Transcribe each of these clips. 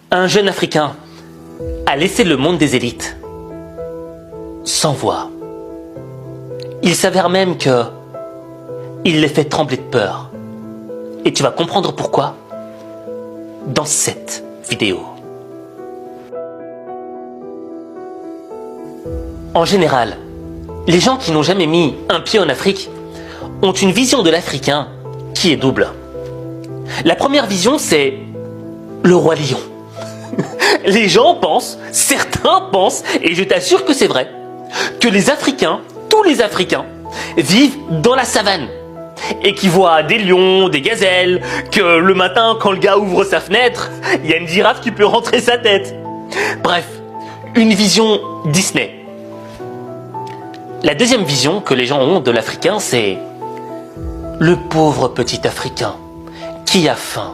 Un jeune Africain a laissé le monde des élites sans voix. Il s'avère même que il les fait trembler de peur. Et tu vas comprendre pourquoi dans cette vidéo. En général, les gens qui n'ont jamais mis un pied en Afrique ont une vision de l'Africain qui est double. La première vision, c'est le roi lion. Les gens pensent, certains pensent, et je t'assure que c'est vrai, que les Africains, tous les Africains, vivent dans la savane et qui voient des lions, des gazelles, que le matin, quand le gars ouvre sa fenêtre, il y a une girafe qui peut rentrer sa tête. Bref, une vision Disney. La deuxième vision que les gens ont de l'Africain, c'est le pauvre petit Africain qui a faim,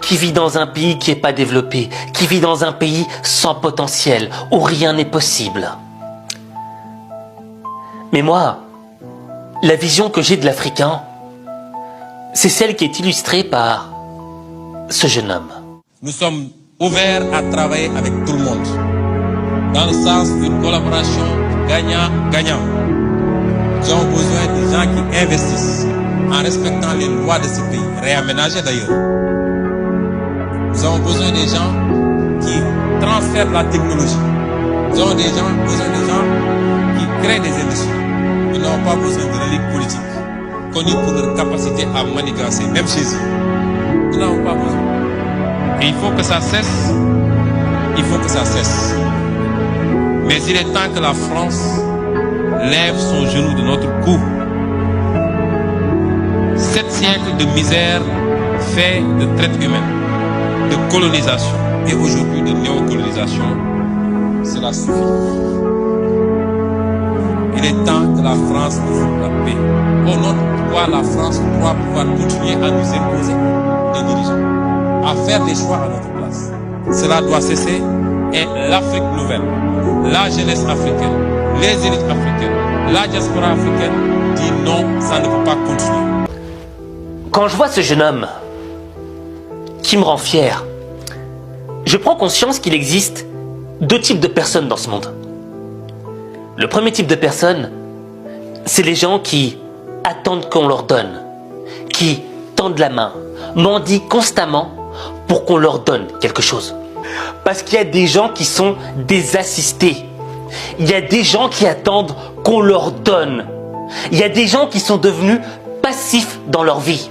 qui vit dans un pays qui n'est pas développé, qui vit dans un pays sans potentiel, où rien n'est possible. Mais moi, la vision que j'ai de l'Africain, c'est celle qui est illustrée par ce jeune homme. Nous sommes ouverts à travailler avec tout le monde, dans le sens d'une collaboration gagnant-gagnant. Nous avons besoin de gens qui investissent en respectant les lois de ce pays, réaménagées d'ailleurs. Nous avons besoin des gens qui transfèrent la technologie. Nous avons besoin des gens qui créent des industries. Nous n'avons pas besoin de l'élite politique, connue pour leur capacité à manigancer, même chez eux. Nous n'avons pas besoin. Et il faut que ça cesse. Il faut que ça cesse. Mais il est temps que la France lève son genou de notre cou. 7 siècles de misère fait de traite humaine, de colonisation et aujourd'hui de néocolonisation, cela suffit. Il est temps que la France nous foute la paix. Au nom de quoi la France doit pouvoir continuer à nous imposer des dirigeants, à faire des choix à notre place. Cela doit cesser et l'Afrique nouvelle, la jeunesse africaine, les élites africaines, la diaspora africaine dit non, ça ne peut pas continuer. Quand je vois ce jeune homme qui me rend fier, je prends conscience qu'il existe 2 types de personnes dans ce monde. Le premier type de personnes, c'est les gens qui attendent qu'on leur donne, qui tendent la main, mendient constamment pour qu'on leur donne quelque chose. Parce qu'il y a des gens qui sont des assistés. Il y a des gens qui attendent qu'on leur donne. Il y a des gens qui sont devenus passifs dans leur vie.